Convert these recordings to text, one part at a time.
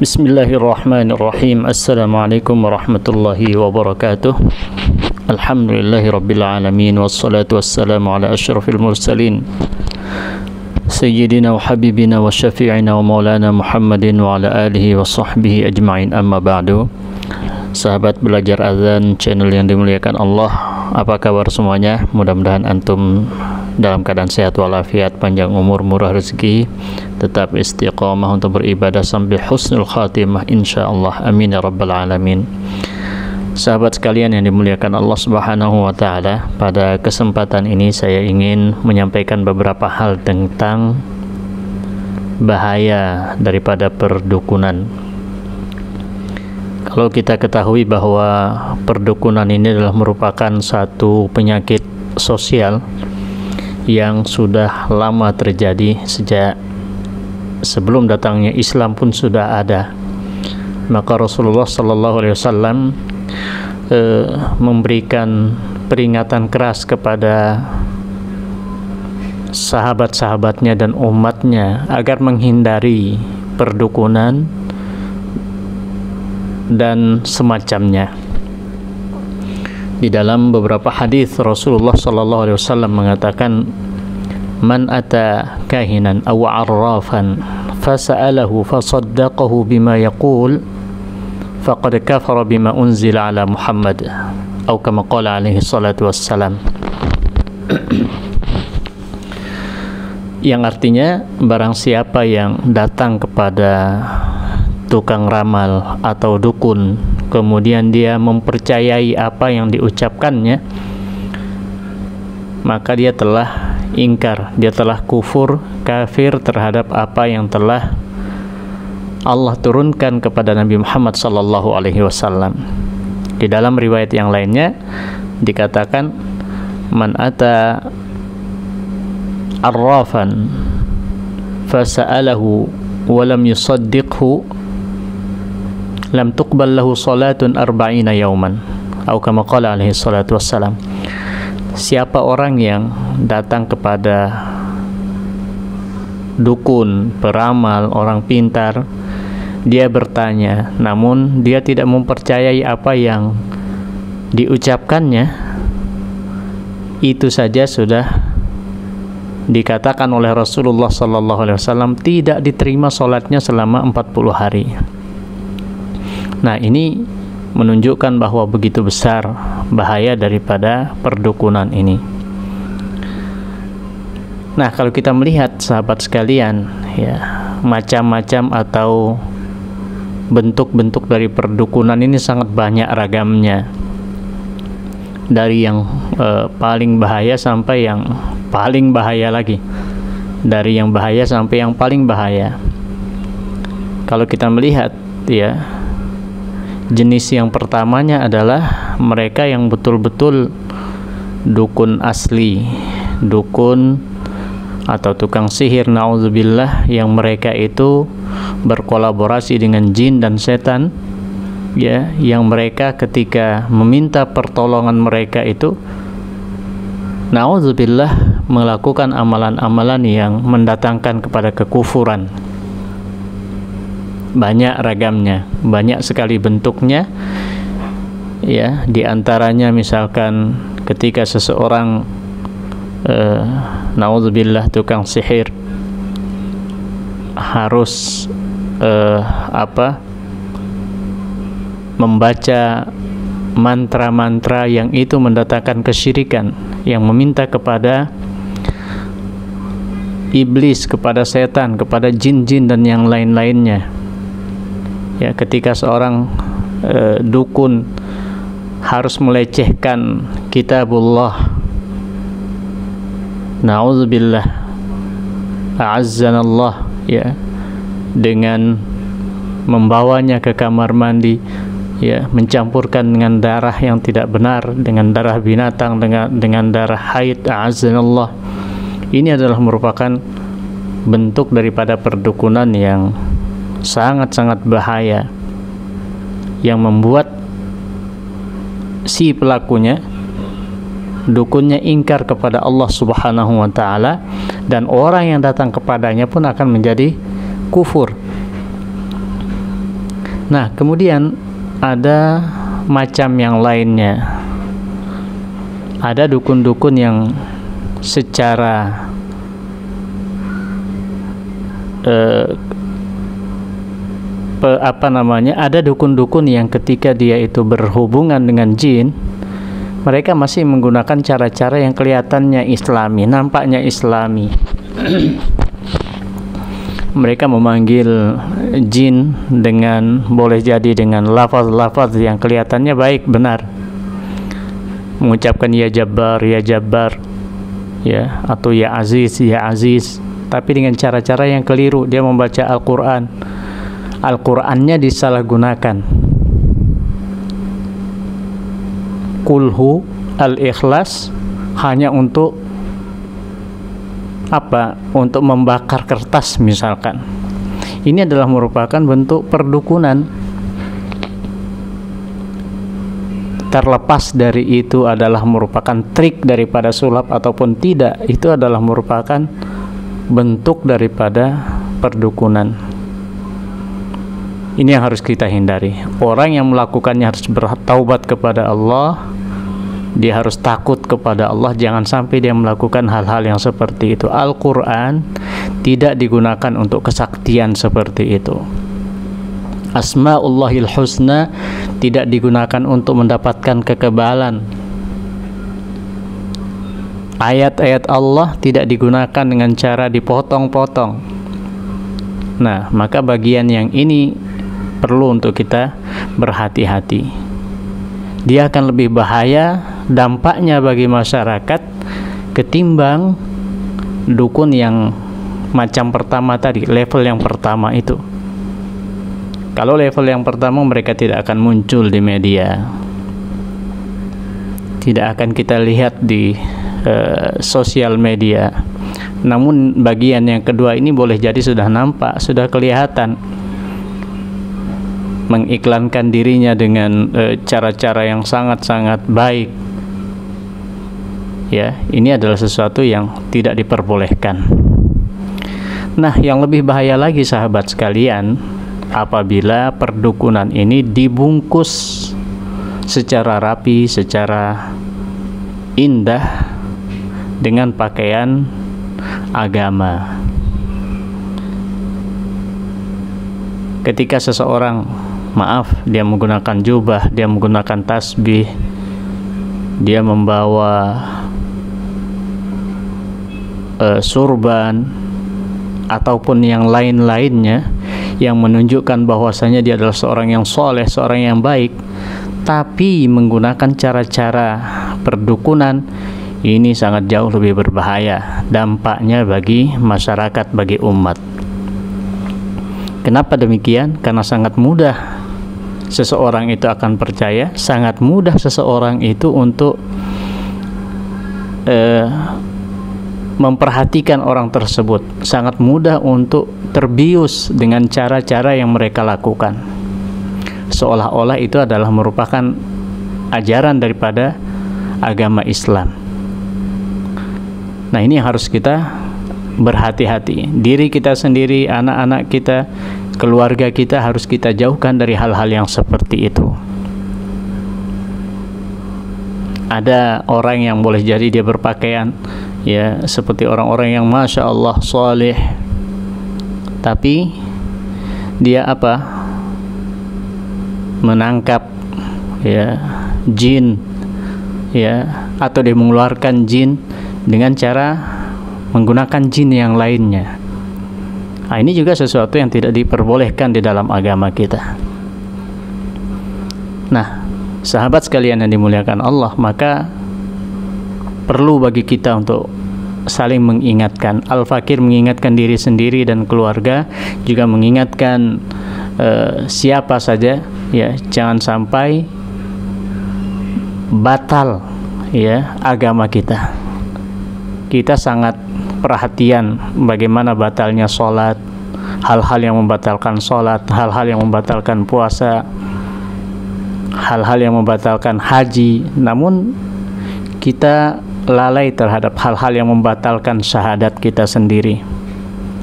Bismillahirrahmanirrahim. Assalamualaikum warahmatullahi wabarakatuh. Alhamdulillahi rabbil alamin, wassalatu wassalamu ala asyrafil mursalin Sayyidina wa habibina wa syafi'ina wa maulana Muhammadin wa ala alihi wa sahbihi ajma'in, amma ba'du. Sahabat belajar azan channel yang dimuliakan Allah, apa kabar semuanya? Mudah-mudahan antum dalam keadaan sehat walafiat, panjang umur, murah rezeki, tetap istiqamah untuk beribadah sampai husnul khatimah insyaallah, amin ya rabbal alamin. Sahabat sekalian yang dimuliakan Allah Subhanahu wa taala, pada kesempatan ini saya ingin menyampaikan beberapa hal tentang bahaya daripada perdukunan. Kalau kita ketahui bahwa perdukunan ini adalah merupakan satu penyakit sosial yang sudah lama terjadi, sejak sebelum datangnya Islam pun sudah ada. Maka Rasulullah sallallahu alaihi wasallam memberikan peringatan keras kepada sahabat-sahabatnya dan umatnya agar menghindari perdukunan dan semacamnya. Di dalam beberapa hadis Rasulullah sallallahu alaihi wasallam mengatakan, man ata kahinan aw arrafan fasa'alahu fasaddaqahu bima yaqul faqad kafara bima unzila ala Muhammad, atau kama qala alaihi salatu wassalam. Yang artinya, barang siapa yang datang kepada tukang ramal atau dukun, kemudian dia mempercayai apa yang diucapkannya, maka dia telah ingkar, dia telah kafir terhadap apa yang telah Allah turunkan kepada Nabi Muhammad sallallahu alaihi wasallam. Di dalam riwayat yang lainnya dikatakan, man ata arrafan fasa'alahu wa lam yusaddiqhu lam tuqbal lahu salatun arba'ina yauman, atau kama qala alaihi salatu wassalam. Siapa orang yang datang kepada dukun, peramal, orang pintar, dia bertanya namun dia tidak mempercayai apa yang diucapkannya, itu saja sudah dikatakan oleh Rasulullah sallallahu alaihi wasallam tidak diterima salatnya selama 40 hari. Nah, ini menunjukkan bahwa begitu besar bahaya daripada perdukunan ini. Nah, kalau kita melihat sahabat sekalian, ya, macam-macam atau bentuk-bentuk dari perdukunan ini sangat banyak ragamnya. Dari yang paling bahaya sampai yang paling bahaya lagi. Dari yang bahaya sampai yang paling bahaya. Kalau kita melihat, ya, jenis yang pertamanya adalah mereka yang betul-betul dukun asli, dukun atau tukang sihir, na'udzubillah, yang mereka itu berkolaborasi dengan jin dan setan, ya, yang mereka ketika meminta pertolongan mereka itu, na'udzubillah, melakukan amalan-amalan yang mendatangkan kepada kekufuran. Banyak ragamnya, banyak sekali bentuknya, ya. Di antaranya misalkan ketika seseorang naudzubillah tukang sihir harus membaca mantra-mantra yang itu mendatangkan kesyirikan, yang meminta kepada iblis, kepada setan, kepada jin-jin dan yang lain-lainnya. Ya, ketika seorang dukun harus melecehkan kitabullah, na'udzubillah, a'azzanallah, ya, dengan membawanya ke kamar mandi, ya, mencampurkan dengan darah yang tidak benar, dengan darah binatang, dengan darah haid, a'azzanallah. Ini adalah merupakan bentuk daripada perdukunan yang sangat-sangat bahaya, yang membuat si pelakunya, dukunnya, ingkar kepada Allah Subhanahu wa taala, dan orang yang datang kepadanya pun akan menjadi kufur. Nah, kemudian ada macam yang lainnya. Ada dukun-dukun yang secara ada dukun-dukun yang ketika dia itu berhubungan dengan jin, mereka masih menggunakan cara-cara yang kelihatannya islami, nampaknya islami. Mereka memanggil jin dengan, boleh jadi dengan lafaz-lafaz yang kelihatannya baik, benar, mengucapkan ya Jabbar, ya, atau ya Aziz, tapi dengan cara-cara yang keliru. Dia membaca Al-Qur'annya disalahgunakan. Kulhu Al-Ikhlas hanya untuk apa? Untuk membakar kertas misalkan. Ini adalah merupakan bentuk perdukunan. Terlepas dari itu adalah merupakan trik daripada sulap ataupun tidak, itu adalah merupakan bentuk daripada perdukunan. Ini yang harus kita hindari. Orang yang melakukannya harus bertaubat kepada Allah. Dia harus takut kepada Allah, jangan sampai dia melakukan hal-hal yang seperti itu. Al-Quran tidak digunakan untuk kesaktian seperti itu. Asma'ullahil husna tidak digunakan untuk mendapatkan kekebalan. Ayat-ayat Allah tidak digunakan dengan cara dipotong-potong. Nah, maka bagian yang ini perlu untuk kita berhati-hati. Dia akan lebih bahaya dampaknya bagi masyarakat ketimbang dukun yang macam pertama tadi, level yang pertama itu. Kalau level yang pertama, mereka tidak akan muncul di media, tidak akan kita lihat di sosial media. Namun bagian yang kedua ini boleh jadi sudah nampak, sudah kelihatan, mengiklankan dirinya dengan cara-cara yang sangat-sangat baik. Ya, ini adalah sesuatu yang tidak diperbolehkan. Nah, yang lebih bahaya lagi sahabat sekalian, apabila perdukunan ini dibungkus secara rapi, secara indah dengan pakaian agama. Ketika seseorang, dia menggunakan jubah, dia menggunakan tasbih, dia membawa surban ataupun yang lain-lainnya yang menunjukkan bahwasanya dia adalah seorang yang soleh, seorang yang baik, tapi menggunakan cara-cara perdukunan, ini sangat jauh lebih berbahaya dampaknya bagi masyarakat, bagi umat. Kenapa demikian? Karena sangat mudah seseorang itu akan percaya, sangat mudah seseorang itu untuk memperhatikan orang tersebut, sangat mudah untuk terbius dengan cara-cara yang mereka lakukan, seolah-olah itu adalah merupakan ajaran daripada agama Islam. Nah, ini yang harus kita berhati-hati. Diri kita sendiri, anak-anak kita, keluarga kita harus kita jauhkan dari hal-hal yang seperti itu. Ada orang yang boleh jadi dia berpakaian ya seperti orang-orang yang masya Allah saleh, tapi dia menangkap ya jin ya, atau dia mengeluarkan jin dengan cara menggunakan jin yang lainnya. Nah, ini juga sesuatu yang tidak diperbolehkan di dalam agama kita. Nah, sahabat sekalian yang dimuliakan Allah, maka perlu bagi kita untuk saling mengingatkan. Al-Fakir mengingatkan diri sendiri dan keluarga, juga mengingatkan siapa saja ya, jangan sampai batal ya agama kita. Kita sangat perhatian bagaimana batalnya sholat, hal-hal yang membatalkan sholat, hal-hal yang membatalkan puasa, hal-hal yang membatalkan haji. Namun kita lalai terhadap hal-hal yang membatalkan syahadat kita sendiri.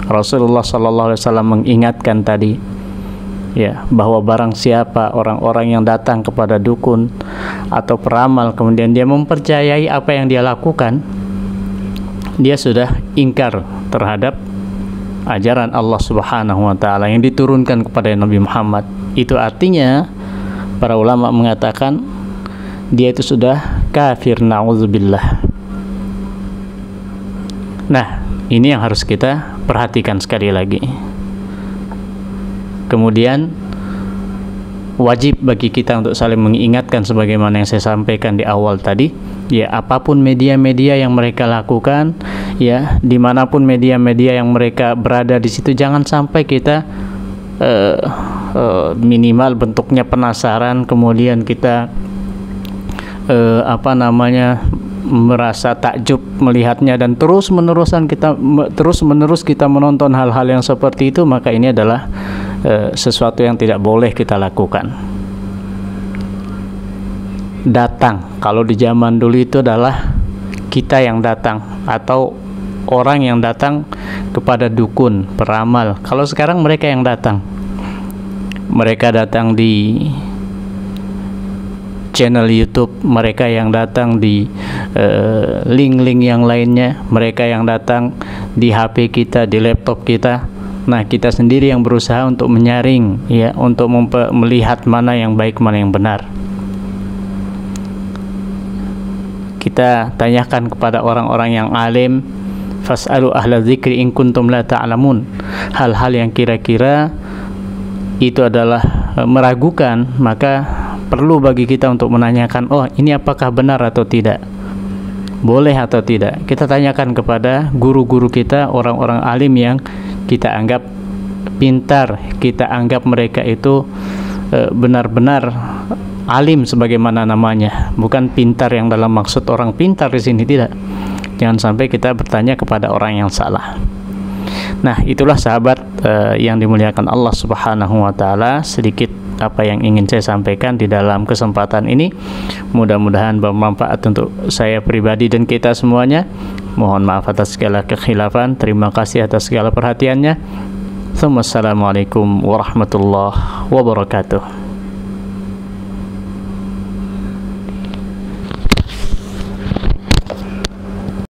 Rasulullah SAW mengingatkan tadi, ya, bahwa barang siapa orang-orang yang datang kepada dukun atau peramal kemudian dia mempercayai apa yang dia lakukan, dia sudah ingkar terhadap ajaran Allah Subhanahu wa taala yang diturunkan kepada Nabi Muhammad. Itu artinya para ulama mengatakan dia itu sudah kafir, na'udzubillah. Nah, ini yang harus kita perhatikan sekali lagi. Kemudian wajib bagi kita untuk saling mengingatkan sebagaimana yang saya sampaikan di awal tadi, ya, apapun media-media yang mereka lakukan, ya, dimanapun media-media yang mereka berada di situ, jangan sampai kita minimal bentuknya penasaran, kemudian kita merasa takjub melihatnya dan terus menerus kita menonton hal-hal yang seperti itu, maka ini adalah sesuatu yang tidak boleh kita lakukan. Datang, kalau di zaman dulu itu adalah kita yang datang atau orang yang datang kepada dukun, peramal. Kalau sekarang mereka yang datang. Mereka datang di channel YouTube, mereka yang datang di link-link yang lainnya, mereka yang datang di HP kita, di laptop kita. Nah, kita sendiri yang berusaha untuk menyaring, ya, untuk melihat mana yang baik, mana yang benar. Kita tanyakan kepada orang-orang yang alim, fas'alu ahla dzikri in kuntum la ta'lamun. Hal-hal yang kira-kira itu adalah meragukan, maka perlu bagi kita untuk menanyakan, oh, ini apakah benar atau tidak, boleh atau tidak. Kita tanyakan kepada guru-guru kita, orang-orang alim yang kita anggap pintar, kita anggap mereka itu benar-benar alim sebagaimana namanya, bukan pintar yang dalam maksud orang pintar di sini, tidak. Jangan sampai kita bertanya kepada orang yang salah. Nah, itulah sahabat yang dimuliakan Allah Subhanahu wa taala, sedikit apa yang ingin saya sampaikan di dalam kesempatan ini. Mudah-mudahan bermanfaat untuk saya pribadi dan kita semuanya. Mohon maaf atas segala kekhilafan. Terima kasih atas segala perhatiannya. Assalamualaikum warahmatullahi wabarakatuh.